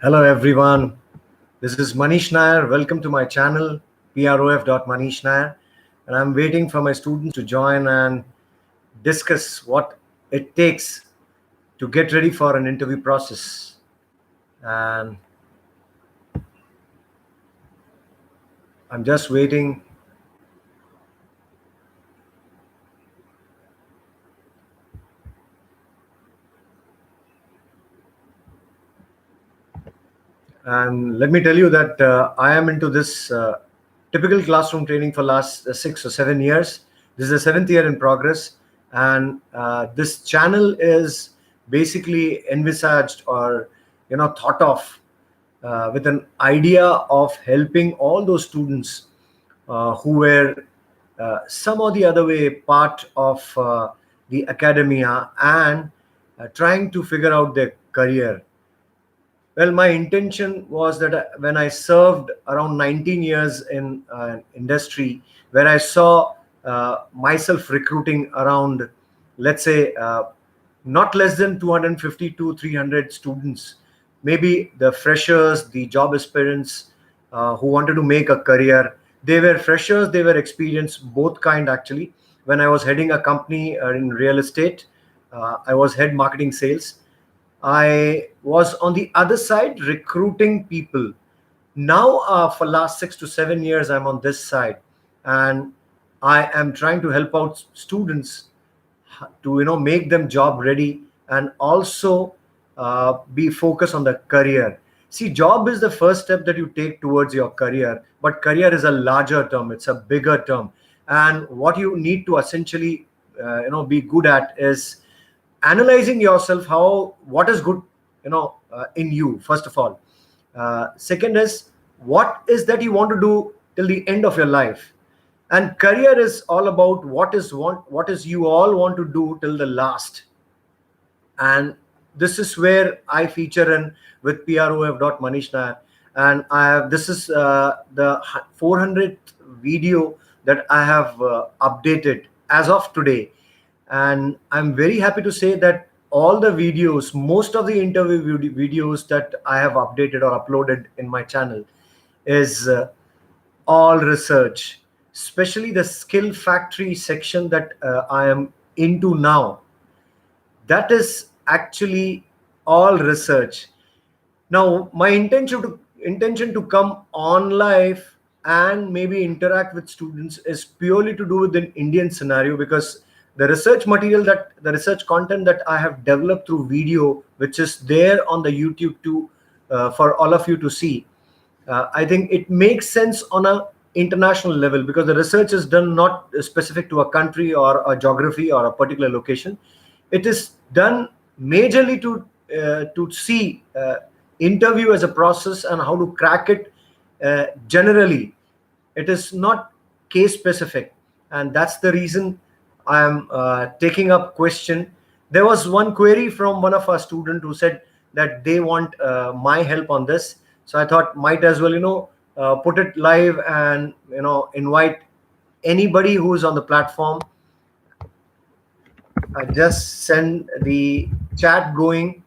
Hello everyone, this is Manish Nair. Welcome to my channel prof.manish nair, and I'm waiting for my students to join and discuss what it takes to get ready for an interview process. And I'm just waiting. And let me tell you that I am into this typical classroom training for last 6 or 7 years. This is the seventh year in progress, and this channel is basically envisaged or thought of with an idea of helping all those students who were some or the other way part of the academia and trying to figure out their career. Well, my intention was that when I served around 19 years in industry, where I saw myself recruiting around, let's say, not less than 250 to 300 students, maybe the freshers, the job aspirants who wanted to make a career. They were freshers, they were experienced, both kind actually. When I was heading a company in real estate, I was head marketing sales. I was on the other side recruiting people. Now, for last 6 to 7 years, I'm on this side, and I am trying to help out students to make them job ready and also be focused on the career. See, job is the first step that you take towards your career, but career is a larger term. It's a bigger term, and what you need to essentially be good at is analyzing yourself, how what is good in you, first of all. Second is, what is that you want to do till the end of your life. And career is all about what is you all want to do till the last. And this is where I feature in with prof.manish nair. And I have, this is the 400th video that I have updated as of today. And I'm very happy to say that all the videos, most of the interview videos that I have updated or uploaded in my channel is all research, especially the skill factory section that I am into now. That is actually all research. Now, my intention to come on live and maybe interact with students is purely to do with the Indian scenario, because the research material, that the research content that I have developed through video, which is there on the YouTube too, for all of you to see, I think it makes sense on a international level, because the research is done not specific to a country or a geography or a particular location. It is done majorly to see interview as a process and how to crack it. Generally, it is not case specific, and that's the reason I am taking up question. There was one query from one of our students who said that they want my help on this, so I thought might as well put it live and invite anybody who is on the platform. I just send the chat going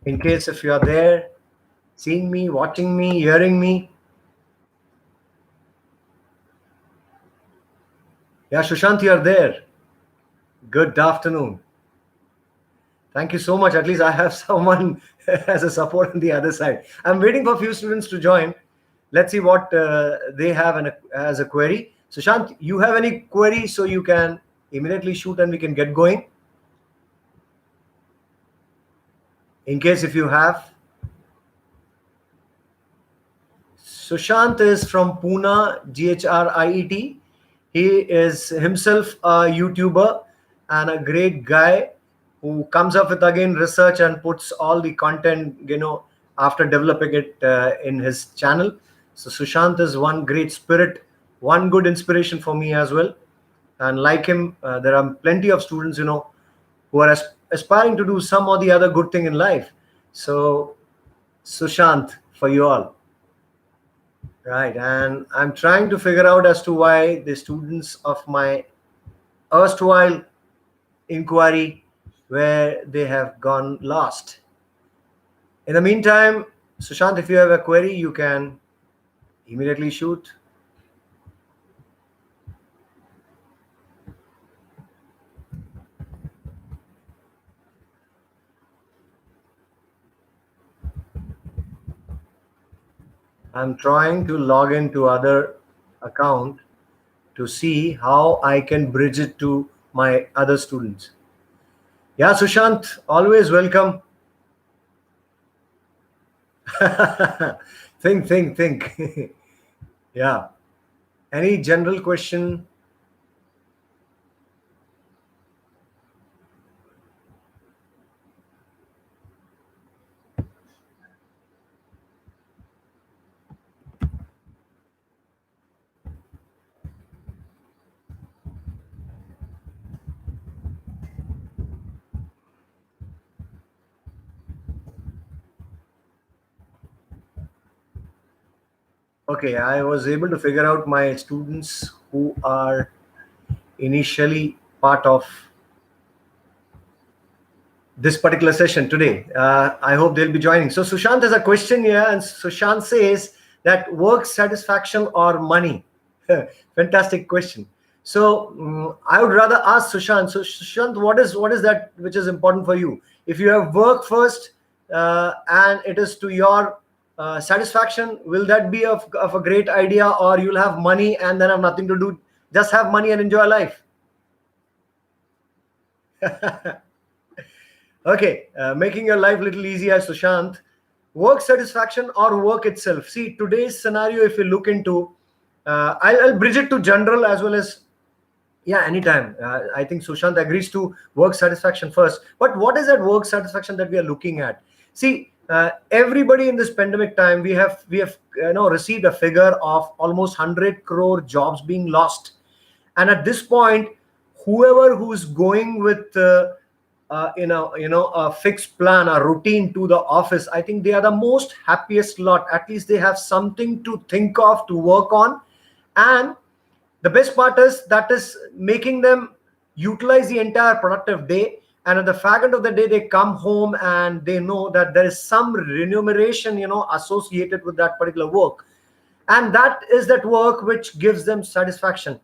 in case if you are there, seeing me, watching me, hearing me. Yeah, Sushant, you are there. Good afternoon. Thank you so much. At least I have someone as a support on the other side. I'm waiting for a few students to join. Let's see what they have as a query. Sushant, you have any query, so you can immediately shoot and we can get going. In case if you have. Sushant is from Pune, GHRIET. He is himself a YouTuber and a great guy who comes up with again research and puts all the content after developing it in his channel. So Sushant is one great spirit, one good inspiration for me as well. And like him, there are plenty of students who are aspiring to do some or the other good thing in life. So Sushant, for you all. Right, and I'm trying to figure out as to why the students of my erstwhile inquiry, where they have gone lost. In the meantime, Sushant, if you have a query, you can immediately shoot. I'm trying to log into other account to see how I can bridge it to my other students. Yeah, Sushant, always welcome. Think. Yeah. Any general question? Okay, I was able to figure out my students who are initially part of this particular session today. I hope they'll be joining. So Sushant has a question here, and Sushant says that work satisfaction or money. Fantastic question. So I would rather ask Sushant. So Sushant, what is that which is important for you? If you have work first and it is to your satisfaction, will that be of a great idea, or you'll have money and then have nothing to do, just have money and enjoy life? Okay, making your life a little easier, Sushant. Work satisfaction or work itself? See, today's scenario, if you look into, I'll bridge it to general as well as, yeah, anytime. I think Sushant agrees to work satisfaction first. But what is that work satisfaction that we are looking at? See, everybody in this pandemic time, we have received a figure of almost 100 crore jobs being lost, and at this point, whoever who's going with a fixed plan, a routine to the office, I think they are the most happiest lot. At least they have something to think of, to work on. And the best part is that is making them utilize the entire productive day, and at the fag end of the day they come home and they know that there is some remuneration associated with that particular work, and that is that work which gives them satisfaction.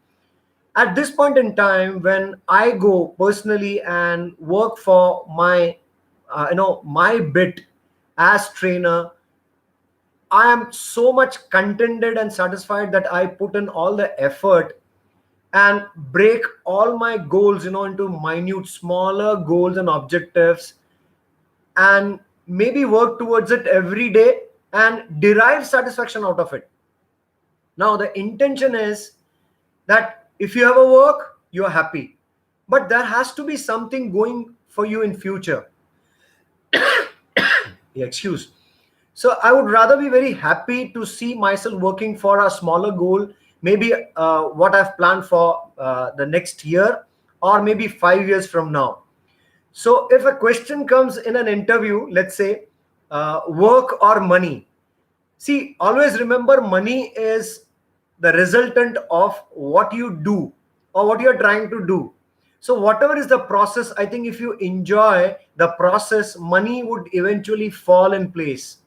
At this point in time, when I go personally and work for my bit as trainer, I am so much contented and satisfied that I put in all the effort and break all my goals into minute smaller goals and objectives, and maybe work towards it every day and derive satisfaction out of it. Now the intention is that if you have a work, you're happy, but there has to be something going for you in future. Excuse. So I would rather be very happy to see myself working for a smaller goal, maybe what I've planned for the next year, or maybe 5 years from now. So if a question comes in an interview, let's say work or money, see, always remember money is the resultant of what you do or what you're trying to do. So whatever is the process, I think if you enjoy the process, money would eventually fall in place.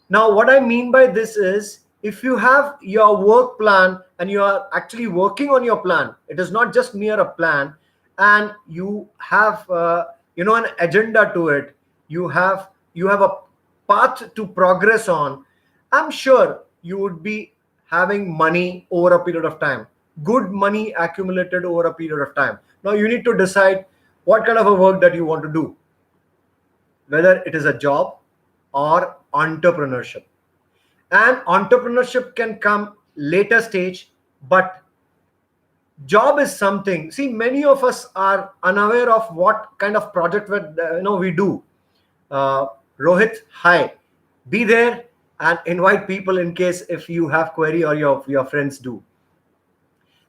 Now, what I mean by this is, if you have your work plan and you are actually working on your plan, it is not just mere a plan, and you have an agenda to it. You have a path to progress on. I'm sure you would be having money over a period of time, good money accumulated over a period of time. Now you need to decide what kind of a work that you want to do, whether it is a job or entrepreneurship. And entrepreneurship can come later stage, but job is something. See, many of us are unaware of what kind of project we do. Rohit, hi, be there and invite people in case if you have query or your friends do.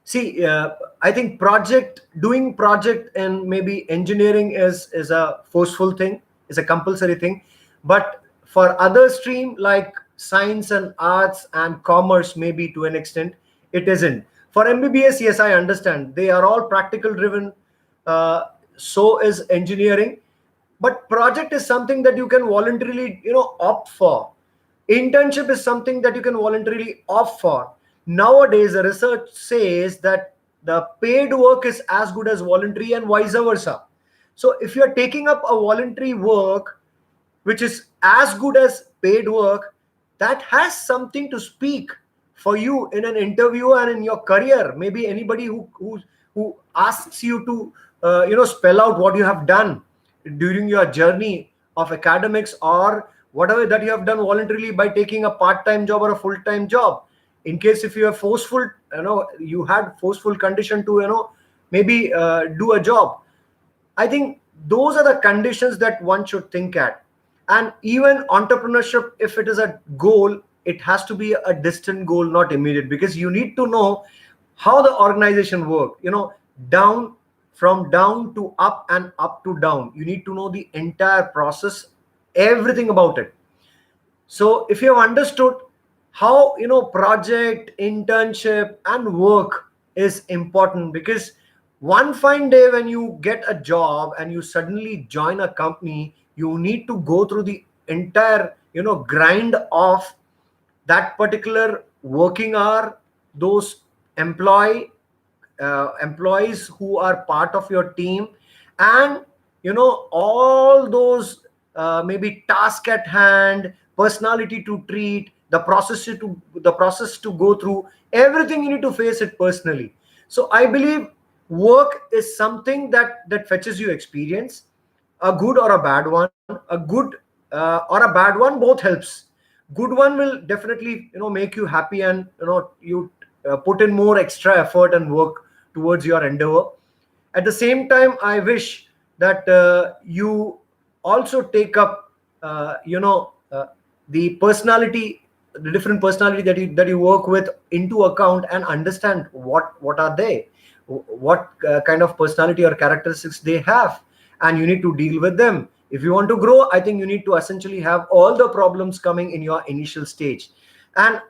See, I think doing project and maybe engineering is a forceful thing, is a compulsory thing. But for other stream like science and arts and commerce, maybe to an extent, it isn't. For MBBS, yes, I understand. They are all practical driven. So is engineering. But project is something that you can voluntarily, opt for. Internship is something that you can voluntarily opt for. Nowadays, the research says that the paid work is as good as voluntary and vice versa. So if you're taking up a voluntary work which is as good as paid work, that has something to speak for you in an interview and in your career. Maybe anybody who asks you to spell out what you have done during your journey of academics, or whatever that you have done voluntarily by taking a part-time job or a full-time job. In case if you are forceful, you had forceful condition to maybe do a job. I think those are the conditions that one should think at. And even entrepreneurship, if it is a goal, it has to be a distant goal, not immediate, because you need to know how the organization work. Down, from down to up and up to down. You need to know the entire process, everything about it. So if you have understood how project, internship and work is important, because one fine day when you get a job and you suddenly join a company, you need to go through the entire grind of that particular working hour, those employees who are part of your team, and all those maybe task at hand, personality to treat, the process to go through, everything you need to face it personally. So I believe work is something that fetches you experience, a good or a bad one. A good or a bad one, both helps. Good one will definitely make you happy, and you put in more extra effort and work towards your endeavor. At the same time, I wish that you also take up the personality, the different personality that you work with into account, and understand what are they, what kind of personality or characteristics they have, and you need to deal with them. If you want to grow, I think you need to essentially have all the problems coming in your initial stage. And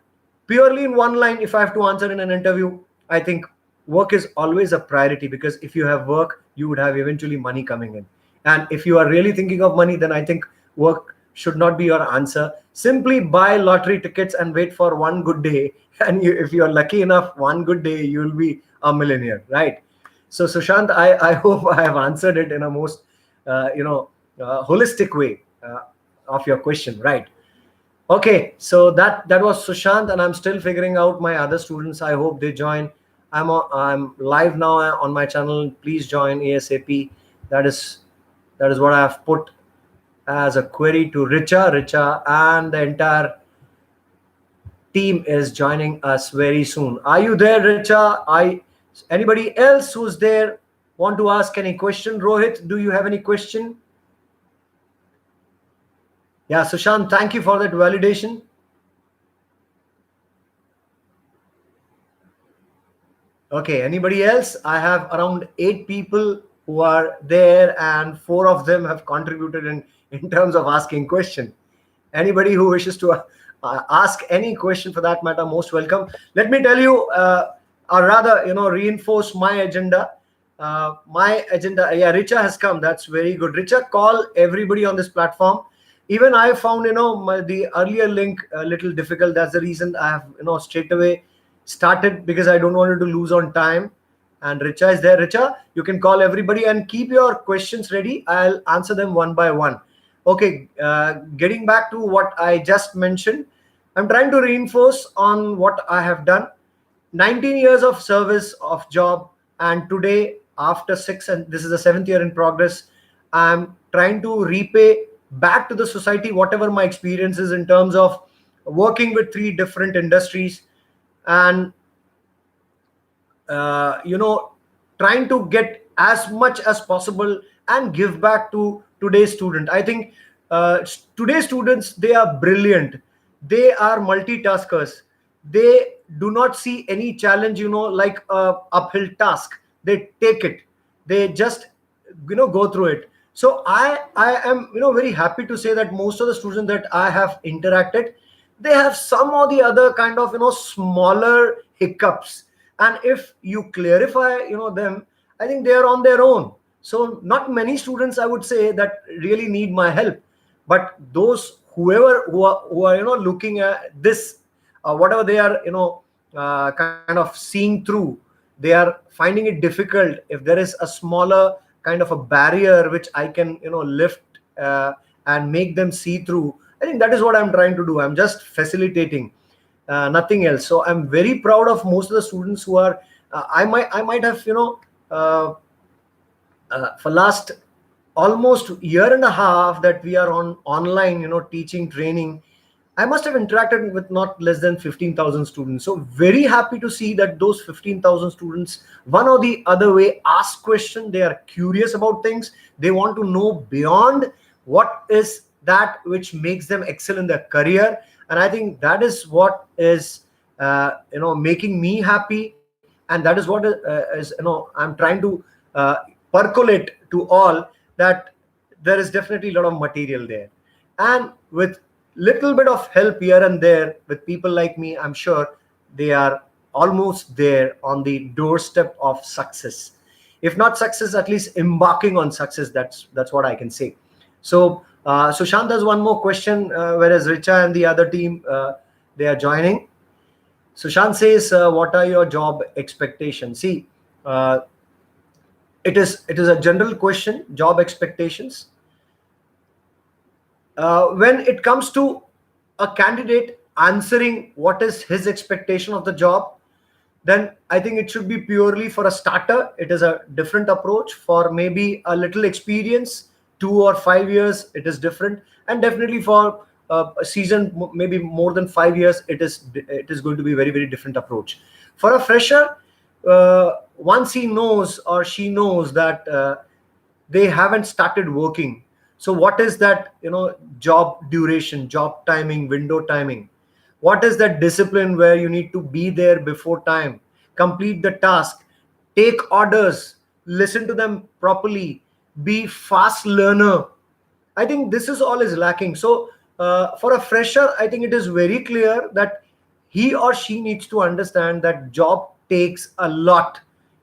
purely in one line, if I have to answer in an interview, I think work is always a priority, because if you have work, you would have eventually money coming in. And if you are really thinking of money, then I think work should not be your answer. Simply buy lottery tickets and wait for one good day, and if you are lucky enough, one good day you will be a millionaire, right? So Sushant, I hope I have answered it in a most holistic way of your question, right? Okay, so that was Sushant, and I'm still figuring out my other students. I hope they join. I'm live now on my channel. Please join ASAP. That is what I have put as a query to Richa, and the entire team is joining us very soon. Are you there, Richa? Anybody else who's there want to ask any question? Rohit, do you have any question? Yeah, Sushant, thank you for that validation. Okay, anybody else? I have around 8 people who are there, and 4 of them have contributed in terms of asking question. Anybody who wishes to ask any question for that matter, most welcome. Let me tell you, or rather, reinforce my agenda. Yeah, Richa has come. That's very good. Richa, call everybody on this platform. Even I found, the earlier link a little difficult. That's the reason I have, straight away started, because I don't want to lose on time. And Richa is there. Richa, you can call everybody and keep your questions ready. I'll answer them one by one. Okay, getting back to what I just mentioned, I'm trying to reinforce on what I have done. 19 years of service of job, and today, after 6, and this is the 7th year in progress, I'm trying to repay back to the society whatever my experience is in terms of working with 3 different industries, and trying to get as much as possible and give back to today's student. I think today's students, they are brilliant. They are multitaskers. They do not see any challenge, like a uphill task. They take it. They just, go through it. So I am, very happy to say that most of the students that I have interacted, they have some or the other kind of, smaller hiccups. And if you clarify, them, I think they are on their own. So not many students, I would say, that really need my help. But those whoever who are looking at this, whatever they are kind of seeing through, they are finding it difficult. If there is a smaller kind of a barrier which I can lift and make them see through, I think that is what I'm trying to do. I'm just facilitating, nothing else. So I'm very proud of most of the students who are I might have for last almost year and a half that we are on online teaching, training. I must have interacted with not less than 15,000 students. So very happy to see that those 15,000 students, one or the other way, ask question. They are curious about things. They want to know beyond what is that which makes them excel in their career. And I think that is what is making me happy. And that is what is I'm trying to percolate to all, that there is definitely a lot of material there. And with little bit of help here and there with people like me, I'm sure they are almost there on the doorstep of success. If not success, at least embarking on success. That's what I can say. So Sushant has one more question, whereas Richa and the other team, they are joining. Sushant says, what are your job expectations? See, it is a general question, job expectations. When it comes to a candidate answering what is his expectation of the job, then I think it should be purely for a starter. It is a different approach. For maybe a little experience, 2 or 5 years, it is different. And definitely for a season, maybe more than 5 years, it is going to be very, very different approach. For a fresher, once he knows or she knows that they haven't started working, so what is that job duration, job timing, window timing? What is that discipline where you need to be there before time, complete the task, take orders, listen to them properly, be fast learner? I think this is all is lacking. So for a fresher, I think it is very clear that he or she needs to understand that job takes a lot.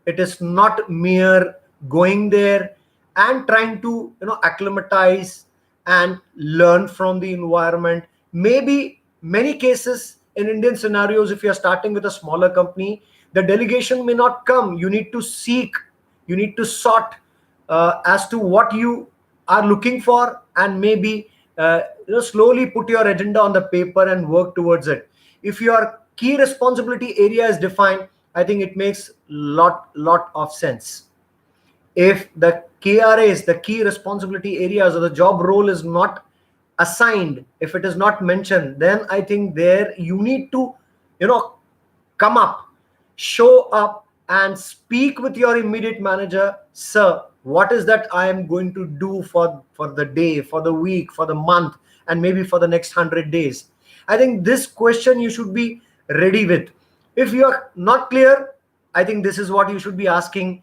It is not mere going there and trying to acclimatize and learn from the environment. Maybe many cases in Indian scenarios, if you're starting with a smaller company, the delegation may not come. You need to seek, you need to sort as to what you are looking for, and maybe slowly put your agenda on the paper and work towards it. If your key responsibility area is defined, I think it makes lot of sense. If the KRAs, the key responsibility areas, or the job role is not assigned, if it is not mentioned, then I think there you need to come up, show up, and speak with your immediate manager. Sir, what is that I am going to do for the day, for the week, for the month, and maybe for the next 100 days? I think this question you should be ready with. If you are not clear, I think this is what you should be asking.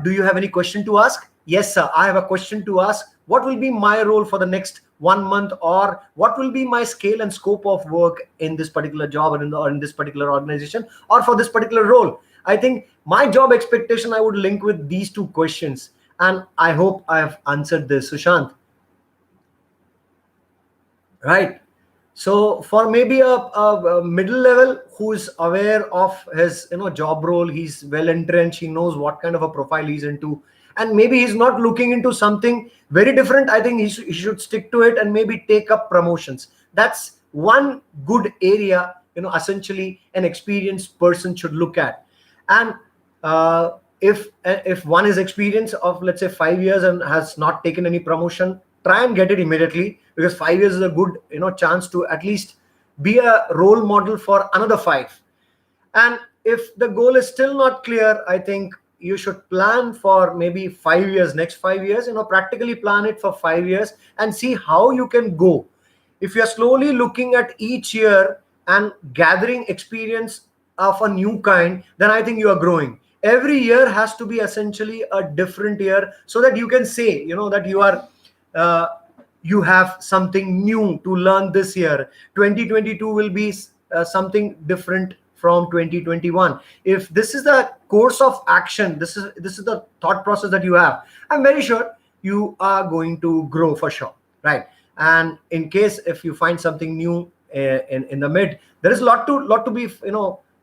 Do you have any question to ask? Yes, sir, I have a question to ask. What will be my role for the next 1 month, or what will be my scale and scope of work in this particular job, or in this particular organization, or for this particular role? I think my job expectation, I would link with these two questions, and I hope I have answered this, Sushant. Right. So for maybe a middle level who is aware of his job role, he's well entrenched, he knows what kind of a profile he's into, and maybe he's not looking into something very different, I think he should stick to it and maybe take up promotions. That's one good area essentially an experienced person should look at. And if one is experienced of, let's say, 5 years and has not taken any promotion, try and get it immediately, because 5 years is a good chance to at least be a role model for another 5. And if the goal is still not clear, I think you should plan for maybe 5 years, next 5 years, practically plan it for 5 years and see how you can go. If you're slowly looking at each year and gathering experience of a new kind, then I think you are growing. Every year has to be essentially a different year, so that you can say that you are you have something new to learn this year. 2022 will be something different from 2021. If this is the course of action, this is the thought process that you have, I'm very sure you are going to grow for sure, right? And in case if you find something new in the mid, there is lot to be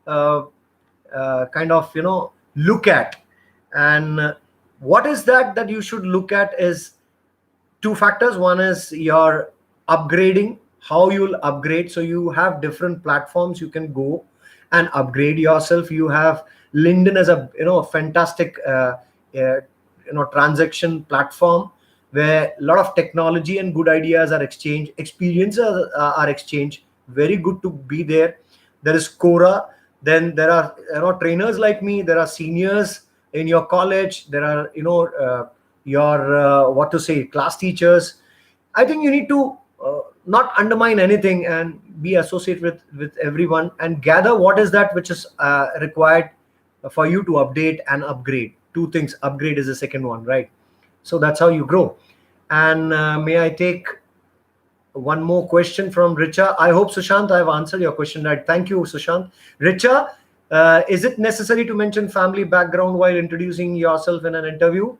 kind of look at. And what is that you should look at is two factors. One is your upgrading, how you'll upgrade. So you have different platforms you can go and upgrade yourself. You have LinkedIn as a fantastic transaction platform where a lot of technology and good ideas are exchanged, experiences are exchanged. Very good to be there. There is Quora. Then there are trainers like me. There are seniors in your college. There are your what to say, class teachers. I think you need to not undermine anything and be associated with everyone and gather what is that which is required for you to update and upgrade. Two things. Upgrade is the second one, right? So that's how you grow. And may I take one more question from Richa? I hope, Sushant, I've answered your question right. Thank you, Sushant. Richa, is it necessary to mention family background while introducing yourself in an interview?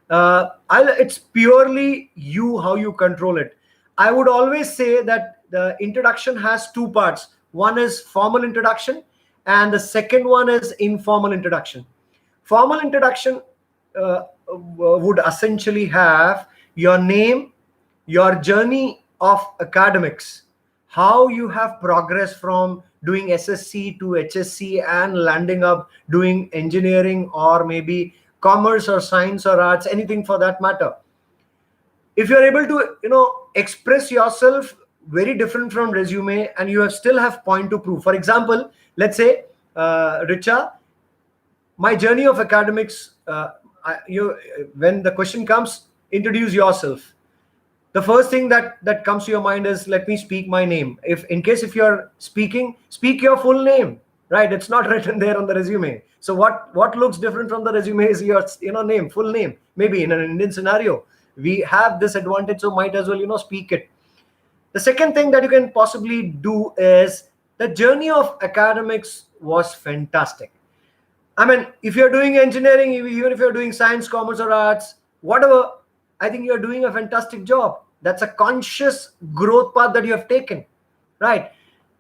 It's purely you, how you control it. I would always say that the introduction has two parts. One is formal introduction, and the second one is informal introduction. Formal introduction would essentially have your name, your journey of academics, how you have progressed from doing SSC to HSC and landing up doing engineering or maybe commerce or science or arts, anything for that matter. If you're able to express yourself very different from resume and you still have point to prove. For example, let's say Richa, my journey of academics, when the question comes, introduce yourself. The first thing that comes to your mind is, let me speak my name. If you're speaking, speak your full name, right? It's not written there on the resume. So what looks different from the resume is your name, full name. Maybe in an Indian scenario, we have this advantage, so might as well speak it. The second thing that you can possibly do is, the journey of academics was fantastic. I mean, if you're doing engineering, even if you're doing science, commerce, or arts, whatever, I think you're doing a fantastic job. That's a conscious growth path that you have taken, right?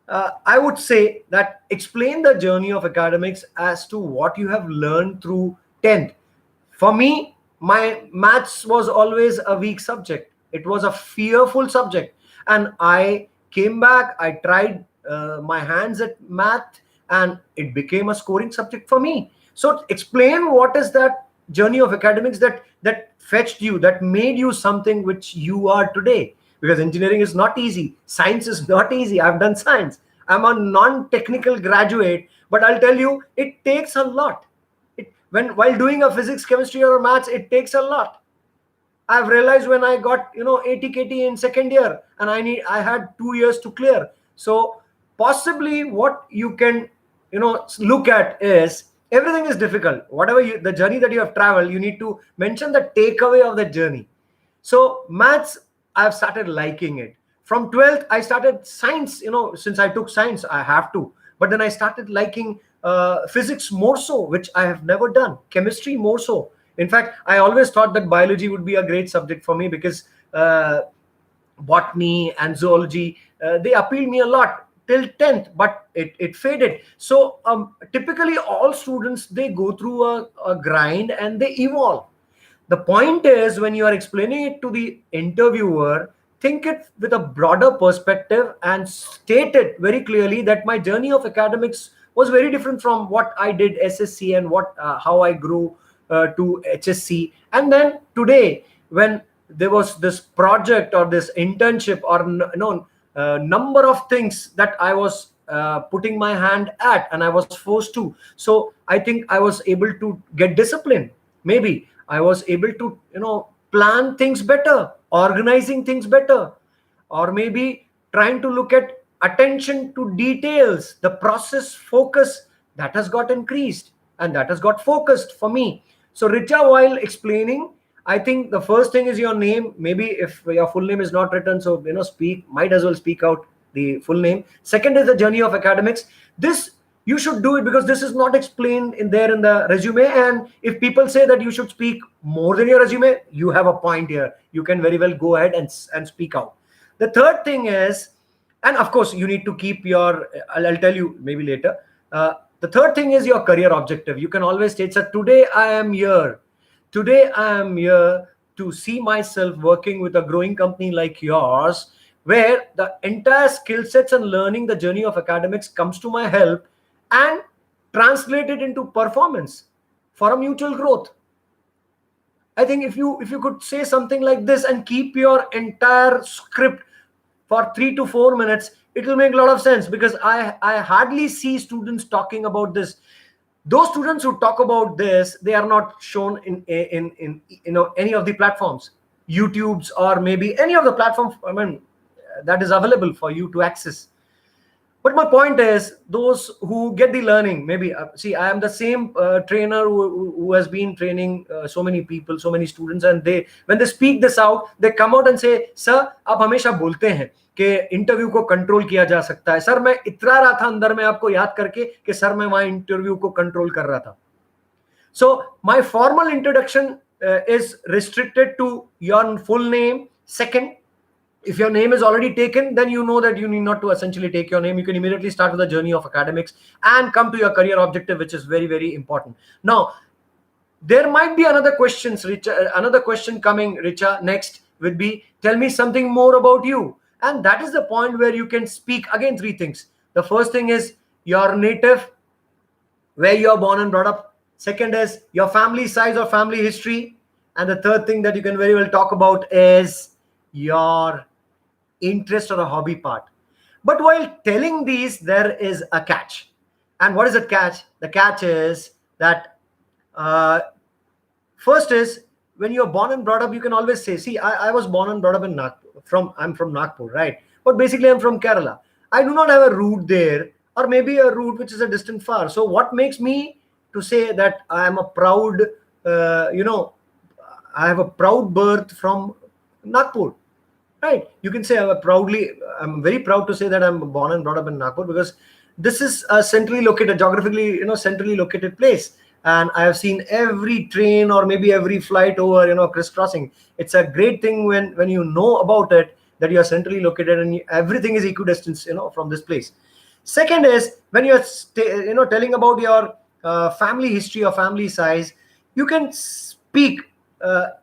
I would say that explain the journey of academics as to what you have learned through 10th. For me, my maths was always a weak subject. It was a fearful subject. And I came back, I tried my hands at math, and it became a scoring subject for me. So explain what is that journey of academics that fetched you, that made you something which you are today. Because engineering is not easy. Science is not easy. I've done science. I'm a non-technical graduate, but I'll tell you, it takes a lot. While doing a physics, chemistry, or maths, it takes a lot. I've realized when I got 80 KT in second year, and I had 2 years to clear. So possibly what you can look at is, everything is difficult. Whatever the journey that you have traveled, you need to mention the takeaway of the journey. So maths, I've started liking it. From 12th, I started science. Since I took science, I have to. But then I started liking physics more so, which I have never done. Chemistry more so. In fact, I always thought that biology would be a great subject for me because botany and zoology, they appealed me a lot till 10th, but it faded. So typically all students, they go through a grind and they evolve. The point is, when you are explaining it to the interviewer, think it with a broader perspective and state it very clearly that my journey of academics was very different from what I did SSC and how I grew to HSC. And then today, when there was this project or this internship or number of things that I was putting my hand at and I was forced to. So I think I was able to get discipline. Maybe I was able to plan things better, organizing things better, or maybe trying to look at attention to details, the process focus that has got increased and that has got focused for me. So Richa, while explaining, I think the first thing is your name. Maybe if your full name is not written, so might as well speak out the full name. Second is the journey of academics. This you should do it because this is not explained in the resume. And if people say that you should speak more than your resume, you have a point here. You can very well go ahead and speak out. The third thing is, and of course you need to keep your, I'll tell you maybe later. The third thing is your career objective. You can always state, sir, today I am here to see myself working with a growing company like yours, where the entire skill sets and learning the journey of academics comes to my help and translate it into performance for a mutual growth. I think if you could say something like this and keep your entire script for 3 to 4 minutes, it will make a lot of sense, because I hardly see students talking about this. Those students who talk about this, they are not shown in any of the platforms, YouTube's, or maybe any of the platforms, I mean, that is available for you to access. But my point is, those who get the learning, maybe see, I am the same trainer who has been training so many people, so many students, and they, when they speak this out, they come out and say, sir, आप हमेशा बोलते हैं कि interview को control किया जा सकता है. सर, मैं इतरा रहा था अंदर में आपको याद करके कि सर मैं वहां इंटरव्यू को कंट्रोल कर रहा था. So my formal introduction is restricted to your full name. Second, if your name is already taken, then you know that you need not to essentially take your name. You can immediately start with the journey of academics and come to your career objective, which is very, very important. Now, there might be another question coming, Richa. Next would be, tell me something more about you. And that is the point where you can speak again 3 things. The first thing is your native, where you are born and brought up. Second is your family size or family history. And the third thing that you can very well talk about is your interest or a hobby part. But while telling these, there is a catch. And what is that catch? The catch is that first is, when you're born and brought up, you can always say, see, I was born and brought up in Nagpur. I'm from Nagpur, right? But basically I'm from Kerala. I do not have a root there, or maybe a root which is a distant far. So what makes me to say that I am a proud, I have a proud birth from Nagpur, right? You can say I'm very proud to say that I'm born and brought up in Nagpur, because this is a centrally located, geographically, centrally located place. And I have seen every train or maybe every flight over, crisscrossing. It's a great thing when you know about it, that you are centrally located and everything is equidistant, from this place. Second is, when you're, telling about your family history or family size, you can speak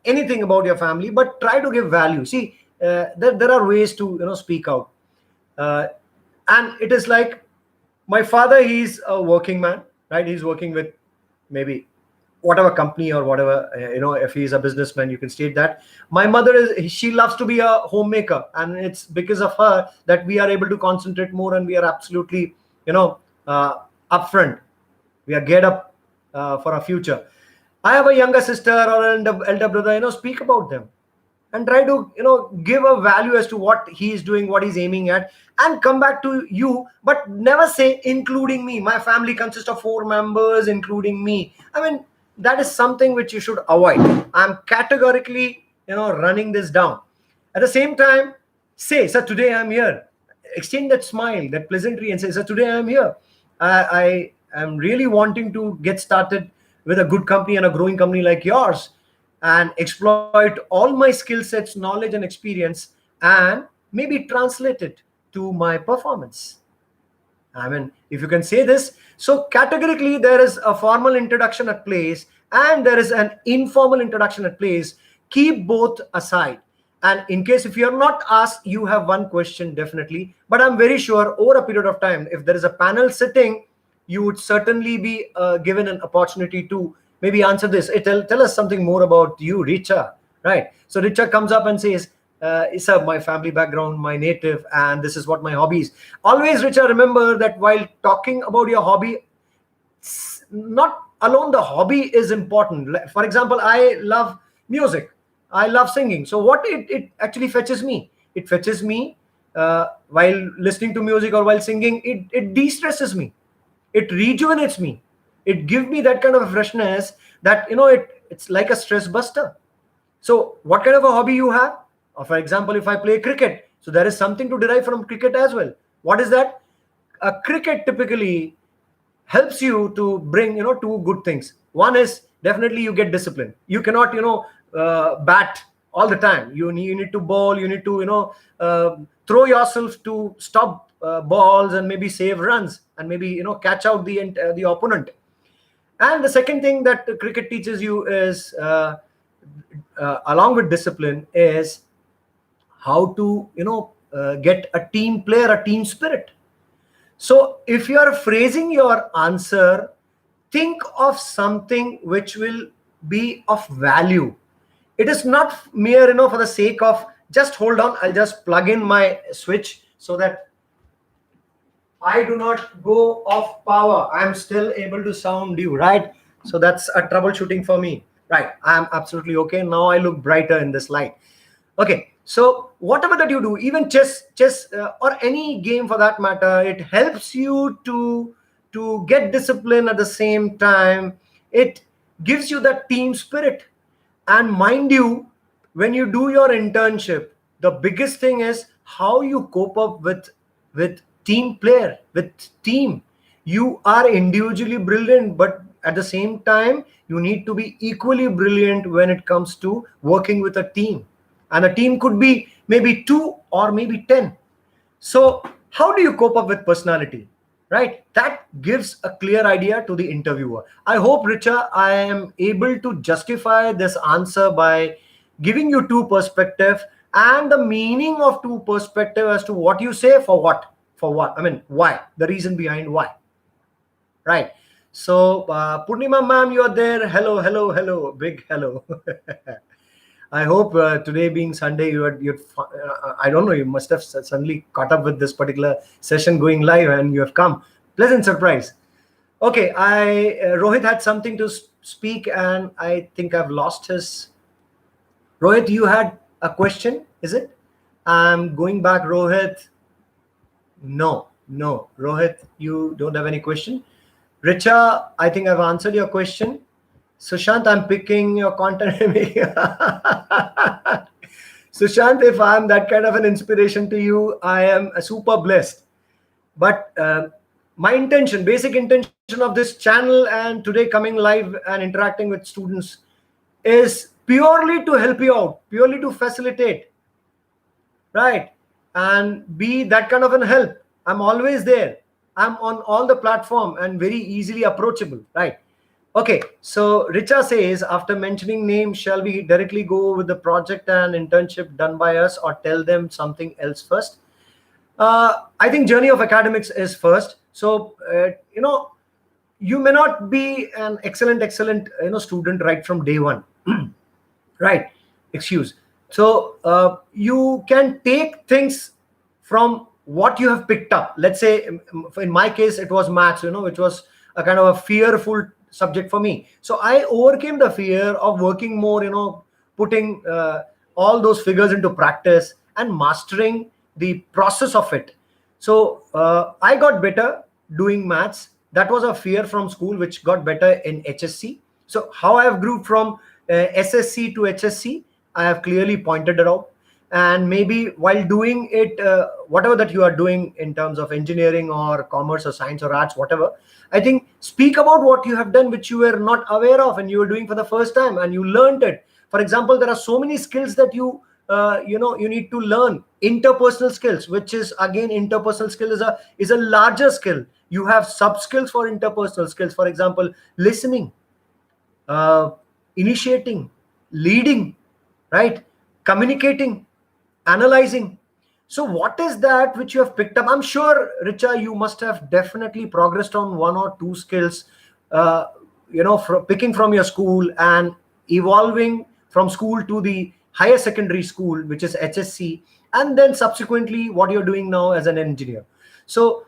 anything about your family, but try to give value. See, there are ways to, speak out. And it is like, my father, he's a working man, right? He's working with maybe whatever company or whatever, if he's a businessman, you can state that. My mother she loves to be a homemaker, and it's because of her that we are able to concentrate more, and we are absolutely, upfront. We are geared up for our future. I have a younger sister or an elder brother, speak about them and try to, give a value as to what he is doing, what he's aiming at, and come back to you, but never say including me. My family consists of 4 members, including me. I mean, that is something which you should avoid. I'm categorically, running this down. At the same time, say, sir, today I'm here. Exchange that smile, that pleasantry, and say, sir, today I'm here. I am really wanting to get started with a good company and a growing company like yours, and exploit all my skill sets, knowledge, and experience, and maybe translate it to my performance. I mean, if you can say this, so categorically there is a formal introduction at place and there is an informal introduction at place. Keep both aside. And in case if you're not asked, you have one question definitely. But I'm very sure over a period of time, if there is a panel sitting, you would certainly be given an opportunity to maybe answer this. Tell us something more about you, Richa, right? So Richa comes up and says, sir, my family background, my native, and this is what my hobby is. Always, Richa, remember that while talking about your hobby, not alone the hobby is important. For example, I love music. I love singing. So what it actually fetches me? It fetches me while listening to music or while singing, it de-stresses me. It rejuvenates me. It gives me that kind of a freshness that, it's like a stress buster. So what kind of a hobby you have? Or for example, if I play cricket, so there is something to derive from cricket as well. What is that? Cricket typically helps you to bring, 2 good things. One is definitely you get discipline. You cannot, bat all the time. You need to bowl, you need to throw yourself to stop balls and maybe save runs and maybe catch out the opponent. And the second thing that cricket teaches you is along with discipline is how to get a team player, a team spirit. So if you are phrasing your answer, think of something which will be of value. It is not mere for the sake of just hold on, I'll just plug in my switch so that I do not go off power. I'm still able to sound you, right? So that's a troubleshooting for me. Right, I'm absolutely okay. Now I look brighter in this light. Okay, so whatever that you do, even chess or any game for that matter, it helps you to get discipline. At the same time, it gives you that team spirit. And mind you, when you do your internship, the biggest thing is how you cope up with team player, with team. You are individually brilliant, but at the same time, you need to be equally brilliant when it comes to working with a team. And a team could be maybe 2 or maybe 10. So how do you cope up with personality, right? That gives a clear idea to the interviewer. I hope, Richa, I am able to justify this answer by giving you 2 perspectives and the meaning of 2 perspectives as to what you say for what. I mean, why? The reason behind why. Right. So, Purnima ma'am, you are there. Hello. Big hello. I hope today being Sunday, you're I don't know, you must have suddenly caught up with this particular session going live and you have come. Pleasant surprise. Okay, Rohit had something to speak and I think I've lost his. Rohit, you had a question, is it? I'm going back, Rohit. No, Rohit, you don't have any question. Richa, I think I've answered your question. Sushant, I'm picking your content. Sushant, if I'm that kind of an inspiration to you, I am super blessed. But my intention, basic intention of this channel and today coming live and interacting with students is purely to help you out, purely to facilitate, right? And be that kind of an help. I'm always there. I'm on all the platform and very easily approachable, right? Okay, so Richa says, after mentioning name, shall we directly go with the project and internship done by us or tell them something else first? I think journey of academics is first. So, you may not be an excellent, student right from day one, right? Excuse. So you can take things from what you have picked up. Let's say in my case, it was maths, which was a kind of a fearful subject for me. So I overcame the fear of working more, putting all those figures into practice and mastering the process of it. So I got better doing maths. That was a fear from school, which got better in HSC. So how I have grew from SSC to HSC, I have clearly pointed it out. And maybe while doing it, whatever that you are doing in terms of engineering or commerce or science or arts, whatever, I think speak about what you have done, which you were not aware of and you were doing for the first time and you learned it. For example, there are so many skills that you need to learn. Interpersonal skills, which is again, interpersonal skill is a larger skill. You have sub skills for interpersonal skills. For example, listening, initiating, leading, right? Communicating, analyzing. So what is that which you have picked up? I'm sure, Richa, you must have definitely progressed on 1 or 2 skills, picking from your school and evolving from school to the higher secondary school, which is HSC, and then subsequently what you're doing now as an engineer. So,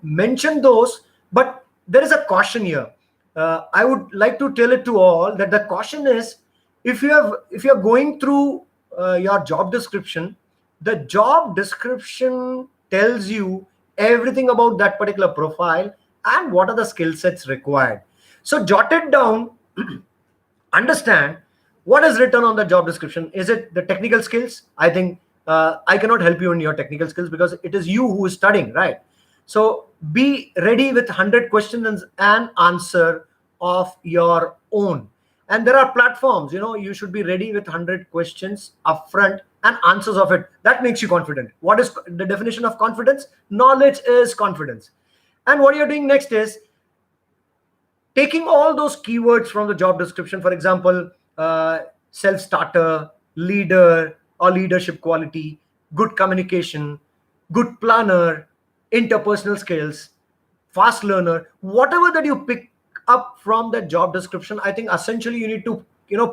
mention those, but there is a caution here. I would like to tell it to all that the caution is, if you're going through your job description, the job description tells you everything about that particular profile and what are the skill sets required. So jot it down, understand what is written on the job description. Is it the technical skills? I think I cannot help you in your technical skills because it is you who is studying, right? So be ready with 100 questions and answer of your own. And there are platforms, you should be ready with 100 questions upfront and answers of it. That makes you confident. What is the definition of confidence? Knowledge is confidence. And what you're doing next is taking all those keywords from the job description. For example, self-starter, leader or leadership quality, good communication, good planner, interpersonal skills, fast learner, whatever that you pick up from the job description, I think essentially you need to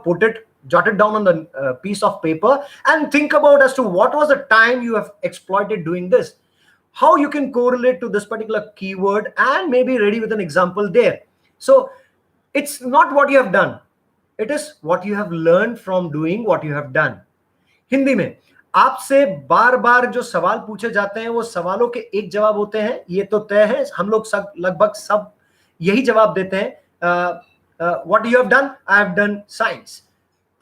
put it, jot it down on the piece of paper and think about as to what was the time you have exploited doing this, how you can correlate to this particular keyword, and maybe ready with an example there. So it's not what you have done, it is what you have learned from doing what you have done. Hindi में आपसे बार बार जो सवाल पूछे जाते हैं वो सवालों के एक जवाब होते हैं, ये तो तय है, हम लोग सब लगभग सब यही जवाब देते हैं. What you have done? I have done science.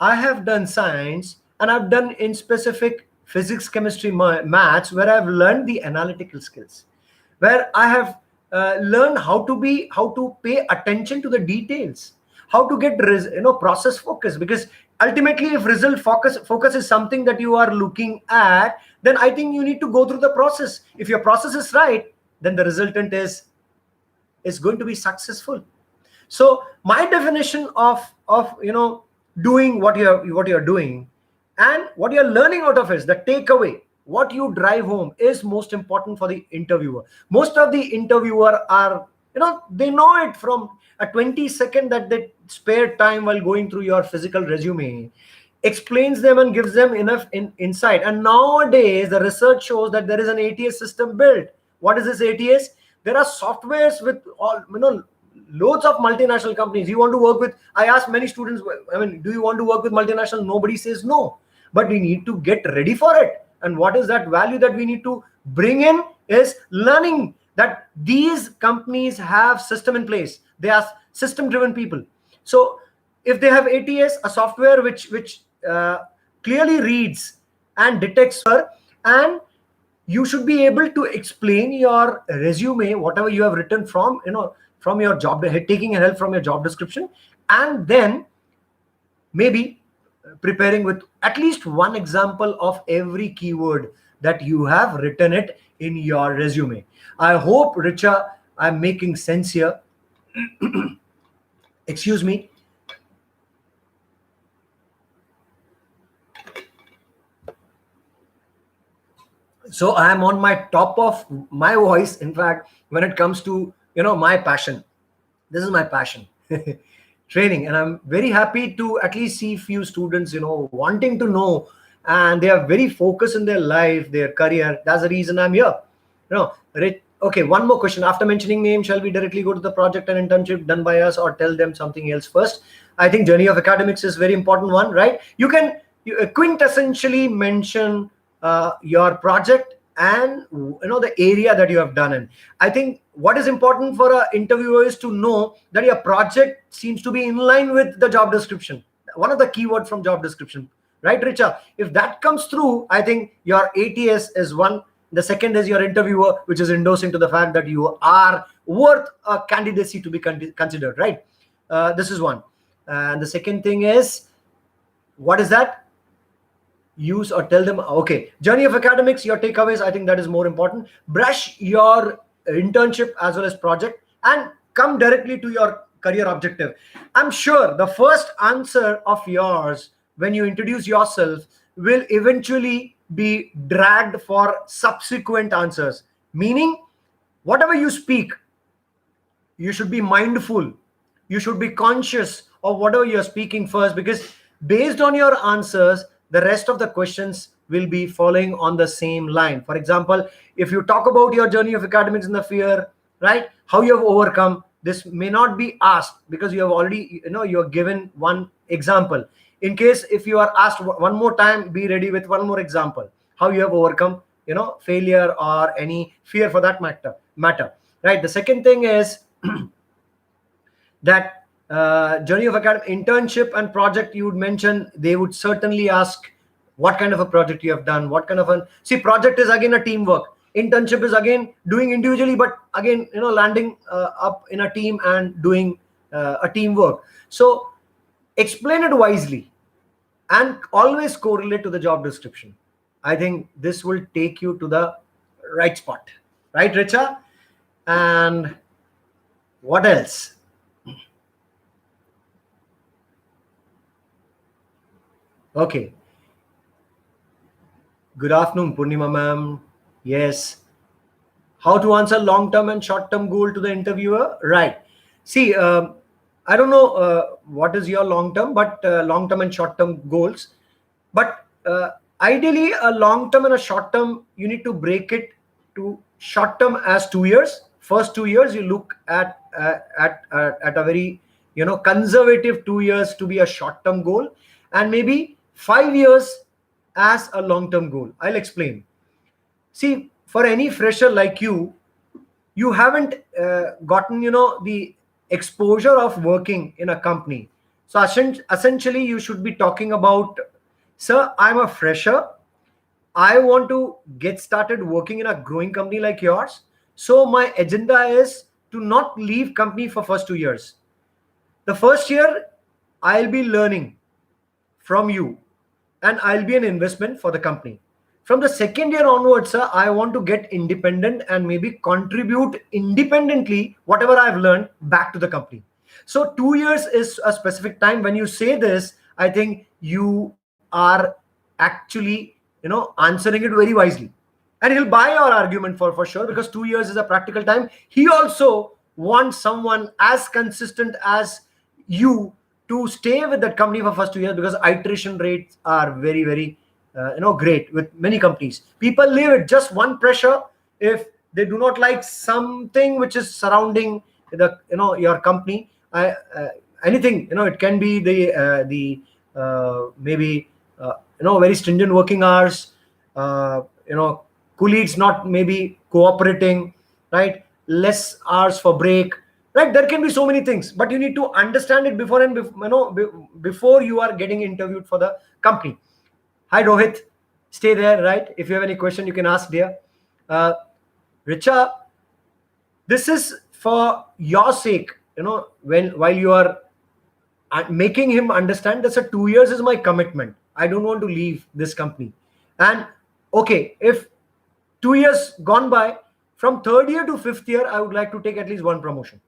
I have done science and I've done in specific physics, chemistry, maths, where I've learned the analytical skills, where I have learned how to pay attention to the details, how to get process focus. Because ultimately, if result focus is something that you are looking at, then I think you need to go through the process. If your process is right, then the resultant is going to be successful. So my definition of doing what you're doing and what you're learning out of is the takeaway. What you drive home is most important for the interviewer. Most of the interviewer are, they know it from a 20-second that they spare time while going through your physical resume, explains them and gives them enough insight. And nowadays, the research shows that there is an ATS system built. What is this ATS? There are softwares with all, loads of multinational companies. You want to work with, I ask many students, do you want to work with multinational? Nobody says no, but we need to get ready for it. And what is that value that we need to bring in is learning that these companies have system in place. They are system driven people. So if they have ATS, a software which clearly reads and detects her, and you should be able to explain your resume, whatever you have written from your job, taking help from your job description, and then maybe preparing with at least one example of every keyword that you have written it in your resume. I hope, Richa, I'm making sense here. Excuse me. So I am on my top of my voice. In fact, when it comes to my passion, this is my passion. Training, and I'm very happy to at least see few students wanting to know, and they are very focused in their life, their career. That's the reason I'm here. Okay, one more question. After mentioning name, shall we directly go to the project and internship done by us, or tell them something else first? I think journey of academics is very important one, right? You can quintessentially mention your project and the area that you have done in. I think what is important for an interviewer is to know that your project seems to be in line with the job description, one of the keywords from job description, right, Richa? If that comes through, I think your ATS is one. The second is your interviewer, which is endorsing to the fact that you are worth a candidacy to be considered, right? This is one. And the second thing is, what is that? Use or tell them. Okay, journey of academics, your takeaways, I think that is more important. Brush your internship as well as project and come directly to your career objective. I'm sure the first answer of yours when you introduce yourself will eventually be dragged for subsequent answers, meaning whatever you speak, you should be mindful, you should be conscious of whatever you're speaking first, because based on your answers, the rest of the questions will be following on the same line. For example, if you talk about your journey of academics in the fear, right, how you have overcome, this may not be asked because you have already, you're given one example. In case if you are asked one more time, be ready with one more example, how you have overcome, failure or any fear for that matter, right? The second thing is that journey of academic, internship and project you would mention, they would certainly ask what kind of a project you have done, what kind of project is again a teamwork. Internship is again doing individually, but again, landing up in a team and doing a teamwork. So explain it wisely, and always correlate to the job description. I think this will take you to the right spot. Right, Richa? And what else? Okay. Good afternoon, Purnima ma'am. Yes. How to answer long-term and short-term goal to the interviewer? Right. See, I don't know what is your long-term, but long-term and short-term goals. But ideally, a long-term and a short-term, you need to break it to short-term as 2 years. First 2 years, you look at a very conservative 2 years to be a short-term goal, and maybe 5 years as a long-term goal. I'll explain. See, for any fresher like you haven't gotten the exposure of working in a company. So essentially you should be talking about, sir, I'm a fresher, I want to get started working in a growing company like yours. So my agenda is to not leave company for first 2 years. The first year I'll be learning from you, and I'll be an investment for the company. From the second year onwards, sir, I want to get independent and maybe contribute independently whatever I've learned back to the company. So 2 years is a specific time. When you say this, I think you are actually answering it very wisely. And he'll buy your argument for sure, because 2 years is a practical time. He also wants someone as consistent as you to stay with that company for first 2 years, because iteration rates are very, very great with many companies. People leave it just one pressure. If they do not like something which is surrounding the your company, anything, it can be the maybe very stringent working hours, colleagues not maybe cooperating, right, less hours for break, right? There can be so many things, but you need to understand it before, and before you are getting interviewed for the company. Hi Rohit, stay there, right? If you have any question, you can ask there. Richa, this is for your sake, while you are making him understand that 2 years is my commitment. I don't want to leave this company. And okay, if 2 years gone by, from third year to fifth year, I would like to take at least one promotion.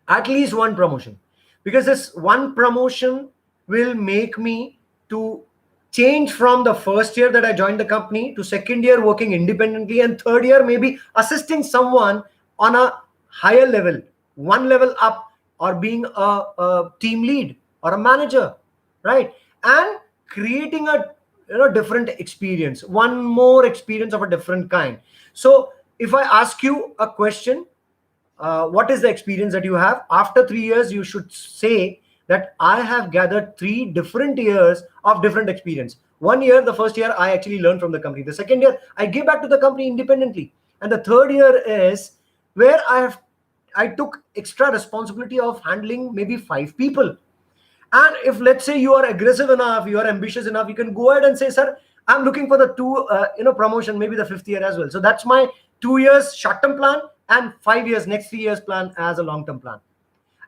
At least one promotion. Because this one promotion will make me to change from the first year that I joined the company to second year working independently, and third year maybe assisting someone on a higher level, one level up, or being a team lead or a manager, right? And creating a different experience, one more experience of a different kind. So if I ask you a question, what is the experience that you have after 3 years, you should say that I have gathered 3 different years of different experience. 1 year, the first year, I actually learned from the company. The second year, I gave back to the company independently. And the third year is where I took extra responsibility of handling maybe 5 people. And if, let's say, you are aggressive enough, you are ambitious enough, you can go ahead and say, sir, I'm looking for the 2 promotion, maybe the 5th year as well. So that's my 2 years short-term plan, and 5 years, next 3 years plan as a long-term plan.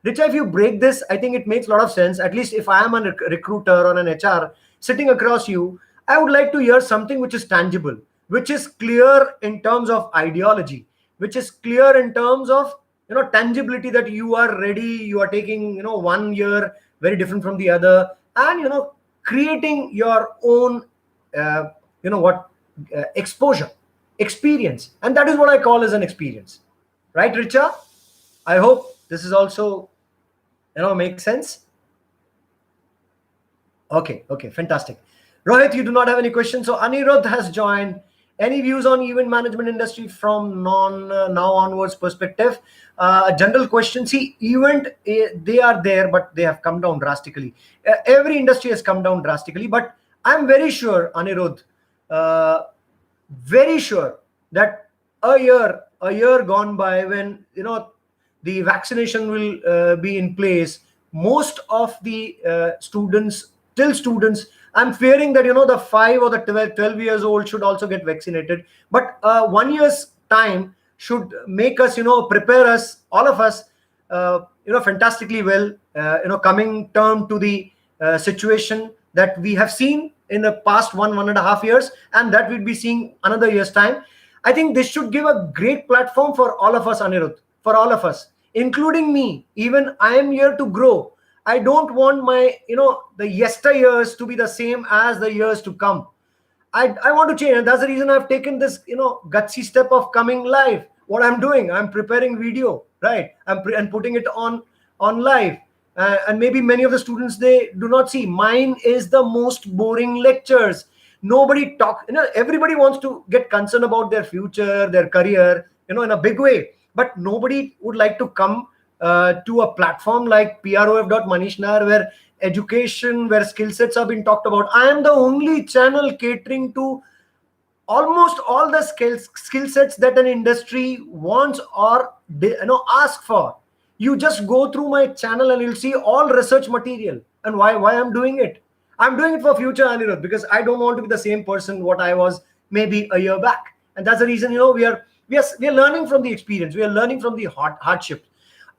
Richa, if you break this, I think it makes a lot of sense. At least if I am a recruiter or an HR sitting across you, I would like to hear something which is tangible, which is clear in terms of ideology, which is clear in terms of tangibility, that you are ready, you are taking 1 year very different from the other, and creating your own exposure, experience. And that is what I call as an experience. Right, Richa? I hope this is also makes sense. Okay, fantastic. Rohit, you do not have any questions. So Anirudh has joined. Any views on event management industry from now onwards perspective? General question. See, event, they are there, but they have come down drastically. Every industry has come down drastically, but I'm very sure, Anirudh, very sure that a year gone by, when the vaccination will be in place, most of the students, I'm fearing that the 5 or the 12 years old should also get vaccinated. But 1 year's time should make us prepare us, all of us, fantastically well, coming term to the situation that we have seen in the past 1.5 years, and that we'll be seeing another year's time. I think this should give a great platform for all of us, Anirudh, for all of us, including me. Even I am here to grow. I don't want my, the yesteryears to be the same as the years to come. I want to change, and that's the reason I've taken this, gutsy step of coming live. What I'm doing, I'm preparing video, right? And putting it on live. And maybe many of the students, they do not see. Mine is the most boring lectures. Nobody talk. Everybody wants to get concerned about their future, their career, in a big way. But nobody would like to come to a platform like prof.manishnar, where education, where skill sets have been talked about. I am the only channel catering to almost all the skill sets that an industry wants or ask for. You just go through my channel and you'll see all research material. And why I'm doing it? I'm doing it for future, Anirudh, because I don't want to be the same person what I was maybe a year back. And that's the reason, we are learning from the experience. We are learning from the hardship.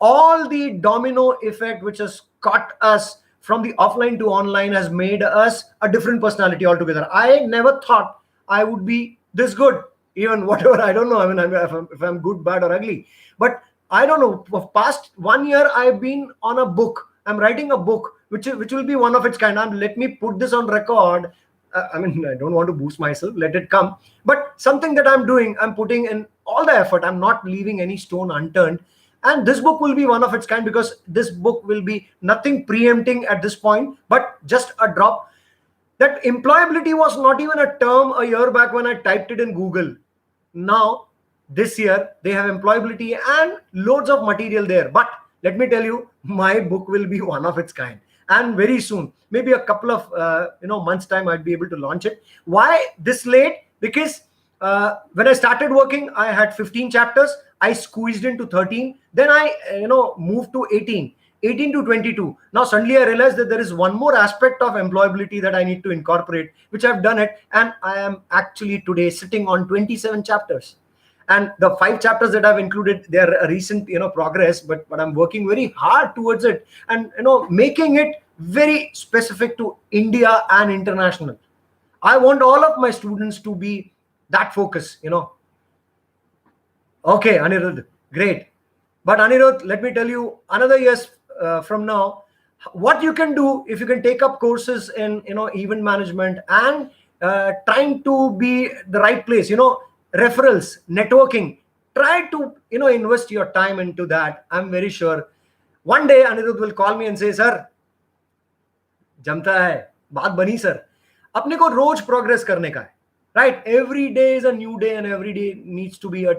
All the domino effect which has caught us from the offline to online has made us a different personality altogether. I never thought I would be this good, even whatever, I don't know. I mean, if I'm good, bad, or ugly. But I don't know. For past 1 year, I've been on a book. I'm writing a book, which will be one of its kind. And let me put this on record. I mean, I don't want to boost myself. Let it come. But something that I'm doing, I'm putting in all the effort. I'm not leaving any stone unturned. And this book will be one of its kind, because this book will be nothing preempting at this point, but just a drop. That employability was not even a term a year back when I typed it in Google. Now, this year, they have employability and loads of material there. But let me tell you, my book will be one of its kind. And very soon, maybe a couple of months' time, I'd be able to launch it. Why this late? Because when I started working, I had 15 chapters. I squeezed into 13. Then I, moved to 18 to 22. Now suddenly I realized that there is one more aspect of employability that I need to incorporate, which I've done it. And I am actually today sitting on 27 chapters. And the 5 chapters that I've included, they're a recent, progress, but I'm working very hard towards it, and, making it very specific to India and international. I want all of my students to be that focus, Okay, Anirudh, great. But Anirudh, let me tell you, another years from now, what you can do if you can take up courses in, event management and trying to be the right place, referrals, networking, try to, invest your time into that. I'm very sure one day Anirudh will call me and say, sir, जमता है, बात बनी sir, अपने को रोज progress करने का है, right? Every day is a new day, and every day needs to be a,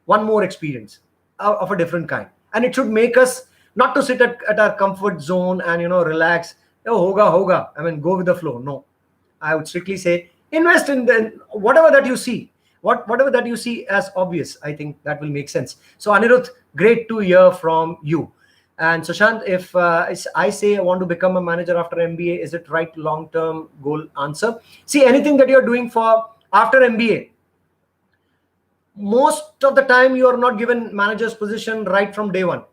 one more experience of a different kind. And it should make us not to sit at our comfort zone and, relax. Oh, hoga. I mean, go with the flow. No, I would strictly say invest in whatever that you see. Whatever that you see as obvious, I think that will make sense. So Anirudh, great to hear from you. And Sushant, if I say I want to become a manager after MBA, is it right long-term goal answer? See, anything that you're doing for after MBA, most of the time you are not given manager's position right from day one.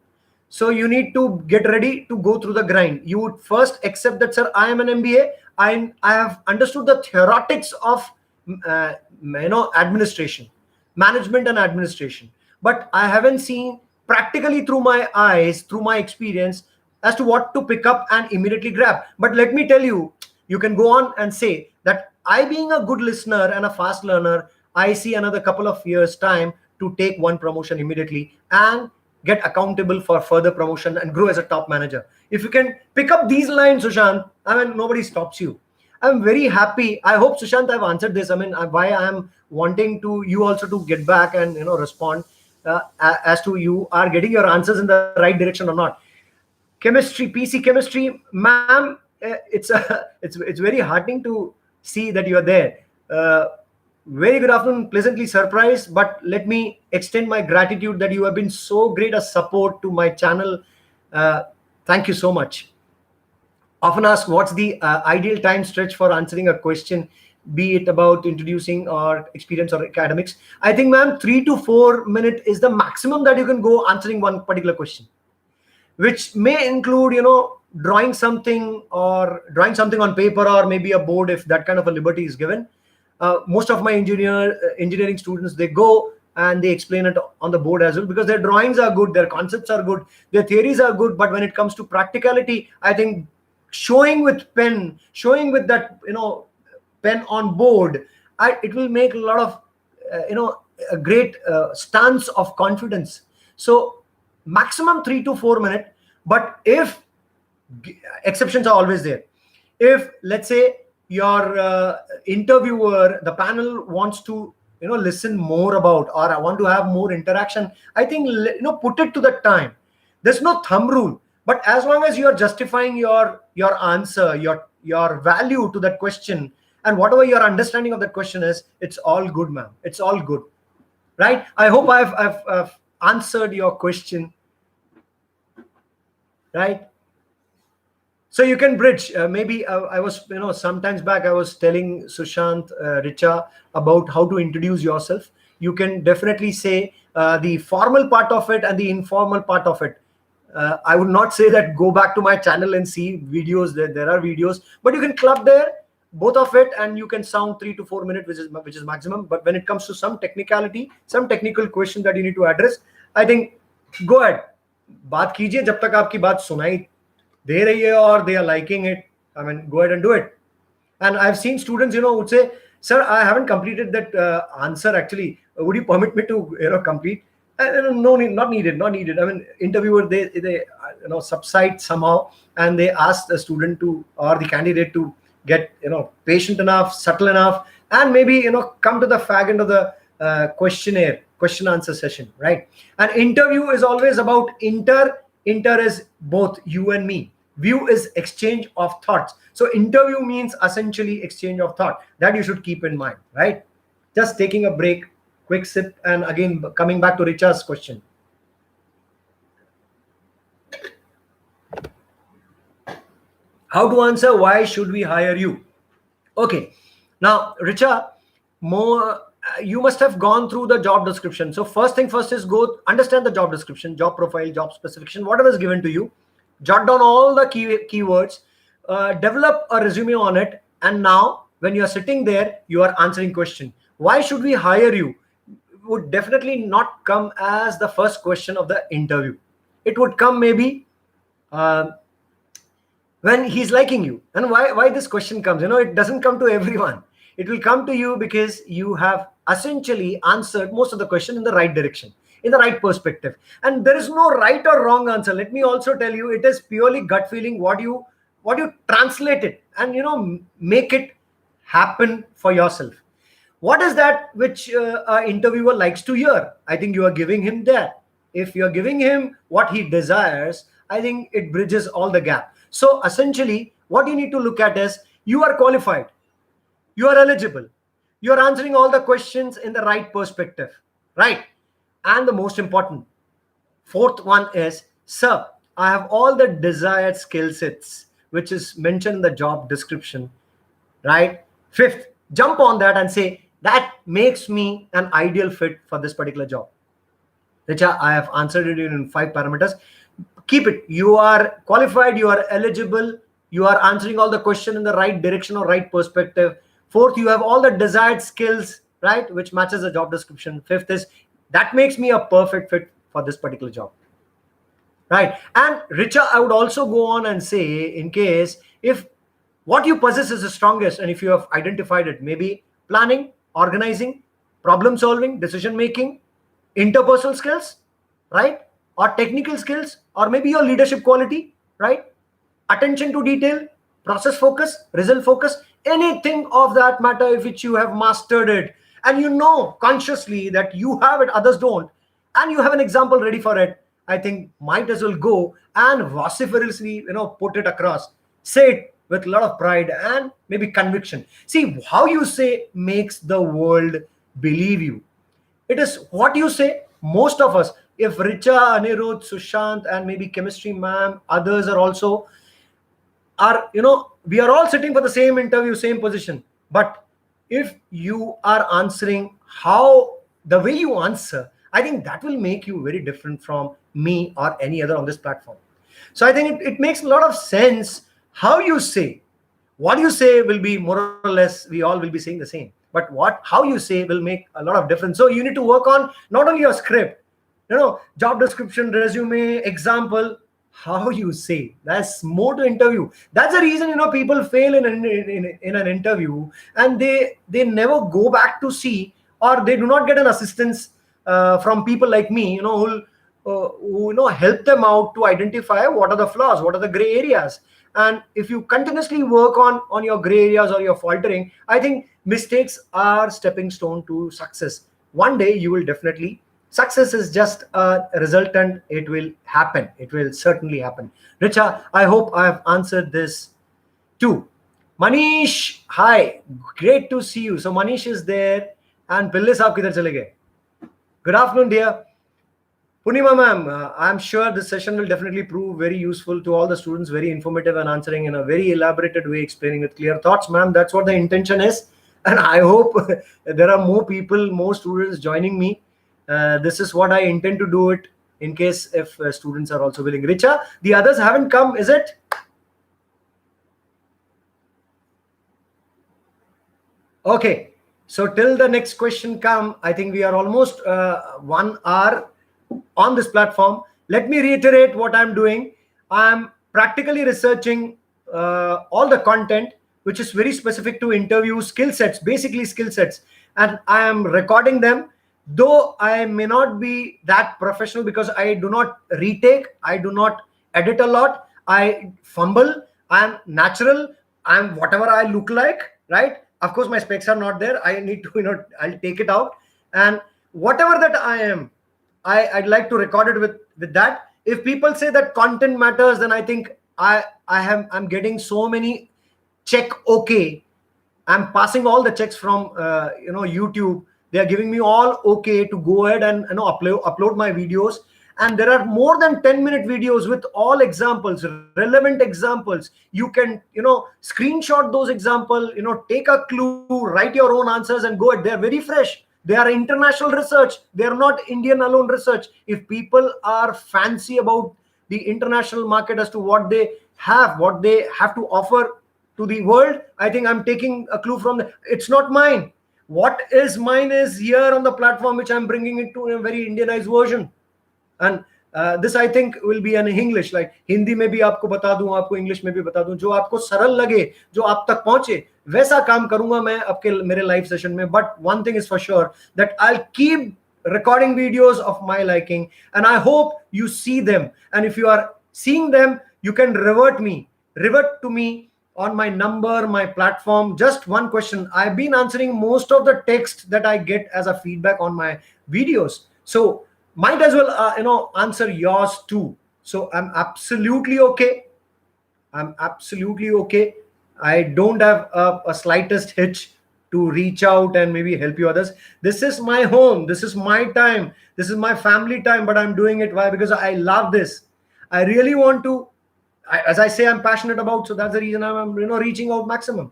So you need to get ready to go through the grind. You would first accept that, sir, I am an MBA. I have understood the theoretics of administration, management and administration, but I haven't seen practically through my eyes, through my experience, as to what to pick up and immediately grab. But let me tell you, you can go on and say that I, being a good listener and a fast learner, I see another couple of years time to take one promotion immediately and get accountable for further promotion and grow as a top manager. If you can pick up these lines, Sushant, I mean, nobody stops you. I'm very happy. I hope, Sushant, I've answered this. I mean, why I am wanting to you also to get back and respond as to you are getting your answers in the right direction or not. Chemistry, PC chemistry, ma'am, it's very heartening to see that you are there. Very good afternoon, pleasantly surprised, but let me extend my gratitude that you have been so great a support to my channel. Thank you so much. Often asked, what's the ideal time stretch for answering a question, be it about introducing or experience or academics? I think, ma'am, 3 to 4 minutes is the maximum that you can go answering one particular question. which may include, drawing something on paper, or maybe a board, if that kind of a liberty is given. Most of my engineering students, they go and they explain it on the board as well, because their drawings are good, their concepts are good, their theories are good. But when it comes to practicality, I think showing with that, pen on board, it will make a lot of, a great stance of confidence. So maximum 3 to 4 minutes. But if exceptions are always there, if let's say your interviewer, the panel wants to, listen more about, or I want to have more interaction, I think, put it to the time. There's no thumb rule, but as long as you are justifying your answer, your value to that question, and whatever your understanding of that question is, it's all good, ma'am. It's all good, right? I hope I've answered your question, right? So you can bridge. Maybe I was, sometimes back, I was telling Sushant, Richa, about how to introduce yourself. You can definitely say the formal part of it and the informal part of it. I would not say that go back to my channel and see videos. There are videos, but you can club there both of it, and you can sound 3 to 4 minutes, which is maximum. But when it comes to some technicality, some technical question that you need to address, I think go ahead, बात कीजिए जब तक आपकी बात सुनाई दे रही है or they are liking it. I mean, go ahead and do it. And I've seen students, would say, sir, I haven't completed that answer actually. Would you permit me to, complete? No need, not needed. I mean, interviewer, they subside somehow, and they ask the student to, or the candidate to get, patient enough, subtle enough, and maybe, come to the fag end of the question answer session, right? An interview is always about inter is both you and me. View is exchange of thoughts. So interview means essentially exchange of thought. That you should keep in mind, right? Just taking a break, quick sip, and again coming back to Richa's question. How to answer why should we hire you? Okay, now Richa, you must have gone through the job description. So first thing first is go understand the job description, job profile, job specification, whatever is given to you. Jot down all the keywords, develop a resume on it, and now when you are sitting there, you are answering question. Why should we hire you? Would definitely not come as the first question of the interview. It would come maybe when he's liking you. And why this question comes? It doesn't come to everyone. It will come to you because you have essentially answered most of the question in the right direction, in the right perspective. And there is no right or wrong answer. Let me also tell you, it is purely gut feeling, what you translate it and make it happen for yourself. What is that which an interviewer likes to hear? I think you are giving him that. If you are giving him what he desires, I think it bridges all the gap. So essentially what you need to look at is, you are qualified, you are eligible, you are answering all the questions in the right perspective, right? And the most important, fourth one is, sir, I have all the desired skill sets, which is mentioned in the job description, right? Fifth, jump on that and say, that makes me an ideal fit for this particular job. Richa, I have answered it in 5 parameters. Keep it. You are qualified, you are eligible, you are answering all the question in the right direction or right perspective. Fourth, you have all the desired skills, right, which matches the job description. Fifth is, that makes me a perfect fit for this particular job, right? And Richa, I would also go on and say, in case if what you possess is the strongest, and if you have identified it, maybe planning, organizing, problem solving, decision making, interpersonal skills, right, or technical skills, or maybe your leadership quality, right, attention to detail, process focus, result focus, anything of that matter, if which you have mastered it, and consciously that you have it, others don't, and you have an example ready for it, I think might as well go and vociferously put it across. Say it with a lot of pride and maybe conviction. See, how you say makes the world believe you. It is what you say. Most of us, if Richa, Anirudh, Sushant, and maybe chemistry ma'am, others are also, we are all sitting for the same interview, same position. But if you are answering the way you answer, I think that will make you very different from me or any other on this platform. So I think it makes a lot of sense. How you say, what you say will be more or less, we all will be saying the same, but how you say will make a lot of difference. So you need to work on not only your script, job description, resume, example, how you say. That's more to interview. That's the reason people fail in an interview, and they never go back to see, or they do not get an assistance from people like me, who help them out to identify what are the flaws, what are the gray areas. And if you continuously work on your gray areas or your faltering, I think mistakes are stepping stone to success. One day you will definitely, success is just a resultant. It will happen. It will certainly happen. Richa, I hope I have answered this too. Manish, hi. Great to see you. So Manish is there. And Pille saab kidhar chale gaye? Good afternoon, dear. Punima ma'am, I'm sure this session will definitely prove very useful to all the students, very informative and answering in a very elaborated way, explaining with clear thoughts. Ma'am, that's what the intention is. And I hope there are more people, more students joining me. This is what I intend to do it, in case if students are also willing. Richa, the others haven't come, is it? Okay. So till the next question come, I think we are almost 1 hour on this platform. Let me reiterate what I'm doing. I'm practically researching all the content which is very specific to interview skill sets, basically skill sets, and I am recording them. Though I may not be that professional because I do not retake, I do not edit a lot, I fumble, I'm natural, I'm whatever I look like, right? Of course, my specs are not there. I need to, I'll take it out. And whatever that I am, I'd like to record it with that. If people say that content matters, then I think I'm getting so many check okay. I'm passing all the checks from YouTube. They are giving me all okay to go ahead and upload my videos. And there are more than 10-minute videos with all examples, relevant examples. You can screenshot those examples, take a clue, write your own answers and go ahead. They're very fresh. They are international research. They are not Indian alone research. If people are fancy about the international market as to what they have to offer to the world, I think I'm taking a clue from it's not mine. What is mine is here on the platform, which I'm bringing it to a very Indianized version. And this I think will be an English, like Hindi में भी आपको बता दूं, आपको English में भी बता दूं, जो आपको सरल लगे, जो आप तक पहुंचे, वैसा काम करूंगा मैं आपके मेरे लाइव सेशन में. But one thing is for sure, that I'll keep recording videos of my liking, and I hope you see them. And if you are seeing them, you can revert to me on my number, my platform. Just one question. I've been answering most of the text that I get as a feedback on my videos. So might as well answer yours too. So I'm absolutely okay. I don't have a slightest hitch to reach out and maybe help you others. This is my home. This is my time. This is my family time. But I'm doing it. Why? Because I love this. I really want to. As I say, I'm passionate about. So that's the reason I'm reaching out maximum,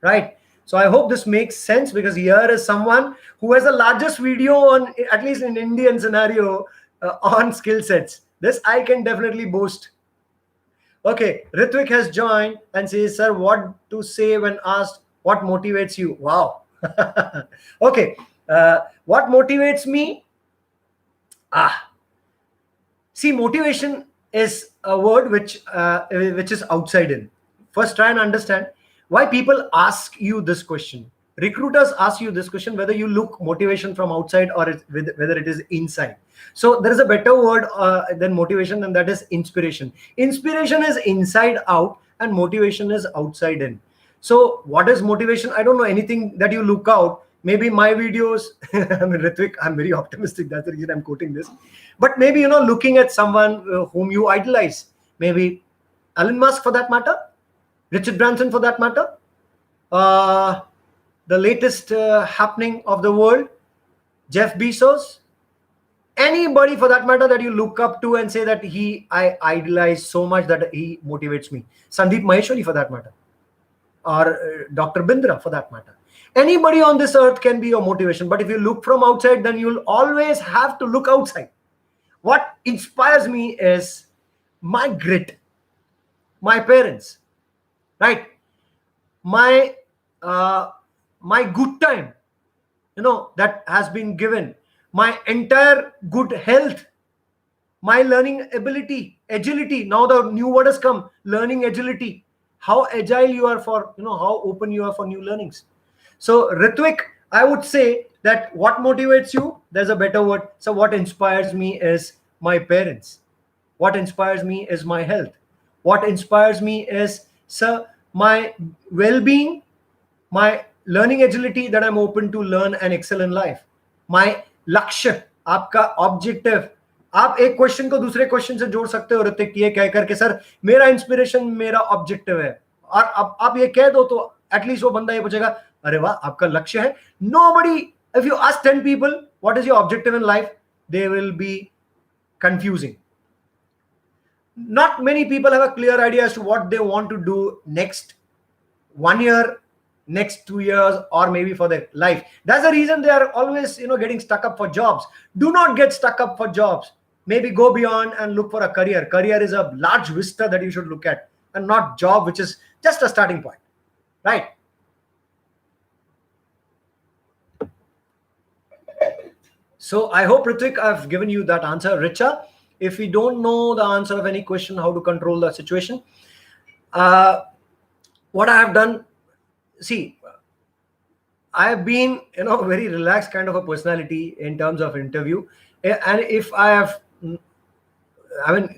right? So I hope this makes sense, because here is someone who has the largest video on, at least in Indian scenario, on skill sets. This I can definitely boast. Okay, Ritvik has joined and says, sir, what to say when asked what motivates you? Wow. Okay, what motivates me? See, motivation is a word which is outside in. First, try and understand why people ask you this question. Recruiters ask you this question, whether you look motivation from outside or whether it is inside. So there is a better word than motivation, and that is inspiration. Inspiration is inside out and motivation is outside in. So what is motivation? I don't know. Anything that you look out. Maybe my videos, I mean, Ritvik, I'm very optimistic. That's the reason I'm quoting this. But maybe, looking at someone whom you idolize, maybe Elon Musk for that matter, Richard Branson for that matter, the latest happening of the world, Jeff Bezos, anybody for that matter that you look up to and say that I idolize so much that he motivates me. Sandeep Maheshwari for that matter, or Dr. Bindra for that matter. Anybody on this earth can be your motivation. But if you look from outside, then you'll always have to look outside. What inspires me is my grit, my parents, right? My my good time, that has been given, my entire good health, my learning ability, agility. Now the new word has come, learning agility. How agile you are for, how open you are for new learnings. So Ritvik, I would say that what motivates you, there's a better word. So what inspires me is my parents. What inspires me is my health. What inspires me is, sir, my well-being, my learning agility, that I'm open to learn and excel in life. My लक्ष्य, आपका objective. आप एक question को दूसरे question से जोड़ सकते हो ऋतिक, ये कह करके सर मेरा इंस्पिरेशन मेरा ऑब्जेक्टिव है, और अब आप ये कह दो तो एटलीस्ट वो बंदा ये पूछेगा, अरे वाह आपका लक्ष्य है. Nobody, if you ask 10 people what is your objective in life, they will be confusing. Not many people have a clear idea as to what they want to do next 1 year, next 2 years, or maybe for their life. That's the reason they are always, getting stuck up for jobs. Do not get stuck up for jobs. Maybe go beyond and look for a career. Career is a large vista that you should look at, and not job, which is just a starting point, right? So I hope, Ritvik, I've given you that answer. Richa, if we don't know the answer of any question, how to control the situation, what I have done, see, I have been, very relaxed kind of a personality in terms of interview. And if I have,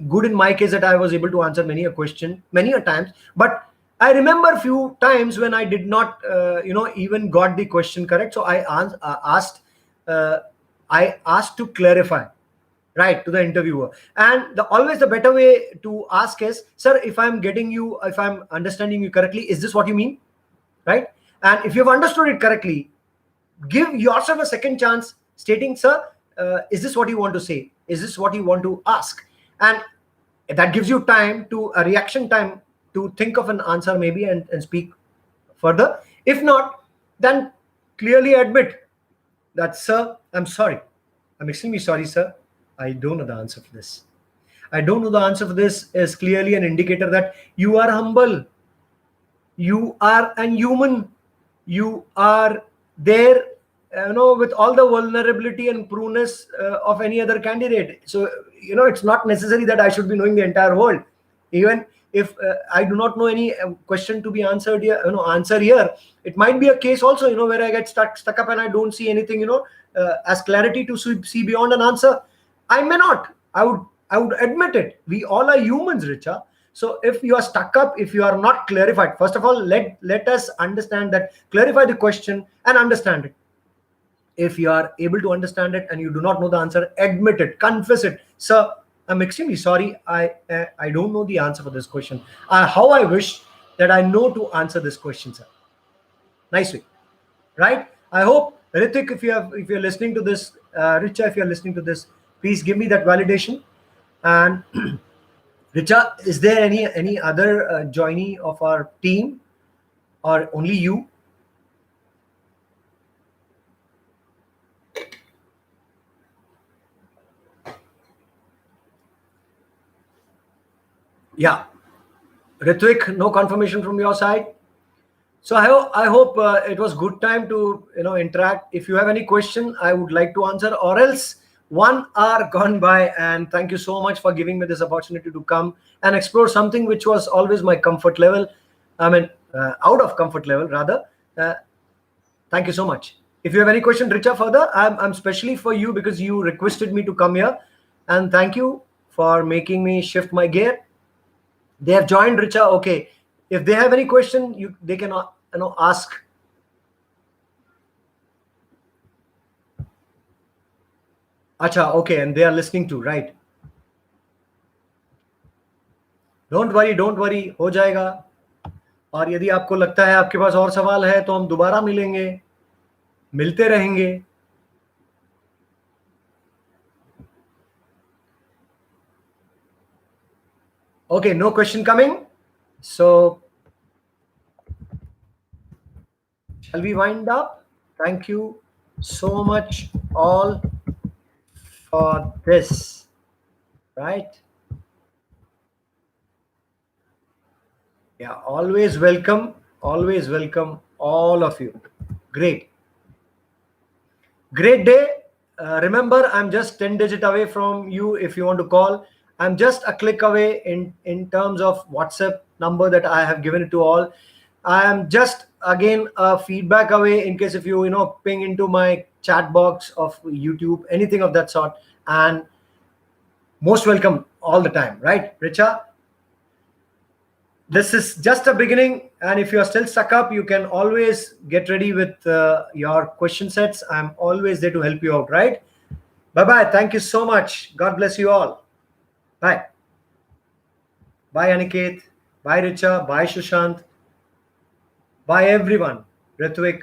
good in my case that I was able to answer many a question, many a times, but I remember a few times when I did not, even got the question correct. So I asked to clarify, right, to the interviewer. And always the better way to ask is, sir, if I'm understanding you correctly, is this what you mean? Right? And if you've understood it correctly, give yourself a second chance stating, sir, is this what you want to say? Is this what you want to ask? And that gives you a reaction time to think of an answer maybe and speak further. If not, then clearly admit that, sir, I'm sorry. I'm extremely sorry, sir. I don't know the answer for this. I don't know the answer for this is clearly an indicator that you are humble. You are a human. You are there, with all the vulnerability and prudeness of any other candidate. So, it's not necessary that I should be knowing the entire world. Even if I do not know any question to be answered here, answer here, it might be a case also, where I get stuck up and I don't see anything, as clarity to see beyond an answer. I may not. I would admit it. We all are humans, Richa. So if you are stuck up, if you are not clarified, first of all, let us understand that, clarify the question and understand it. If you are able to understand it and you do not know the answer, admit it, confess it. Sir, I'm extremely sorry. I don't know the answer for this question. How I wish that I know to answer this question, sir. Nice way, right? I hope, Ritik, if you're listening to this, Richa, if you're listening to this, please give me that validation. And Richa, is there any other joinee of our team, or only you? Yeah, Ritvik, no confirmation from your side. So I hope it was good time to interact. If you have any question, I would like to answer, or else 1 hour gone by, and thank you so much for giving me this opportunity to come and explore something which was always my comfort level. Out of comfort level rather. Thank you so much. If you have any question, Richa, further, I'm specially for you because you requested me to come here, and thank you for making me shift my gear. They have joined, Richa. Okay, if they have any question, they can ask. Acha, okay, and they are listening too, right? Don't worry, हो जाएगा. और यदि आपको लगता है आपके पास और सवाल है तो हम दोबारा मिलते रहेंगे. Okay, no question coming. So, shall we wind up? Thank you so much all for this, right? Yeah, always welcome. Always welcome all of you. Great. Great day. Remember, I'm just 10 digit away from you if you want to call. I'm just a click away in terms of WhatsApp number that I have given it to all. I am just again a feedback away in case if you ping into my chat box of YouTube, anything of that sort. And most welcome all the time, right, Richa? This is just a beginning, and if you are still stuck up, you can always get ready with your question sets. I'm always there to help you out, right? Bye bye. Thank you so much. God bless you all. Bye. Bye, Aniket. Bye, Richa. Bye, Shushant. Bye, everyone. Ritvik.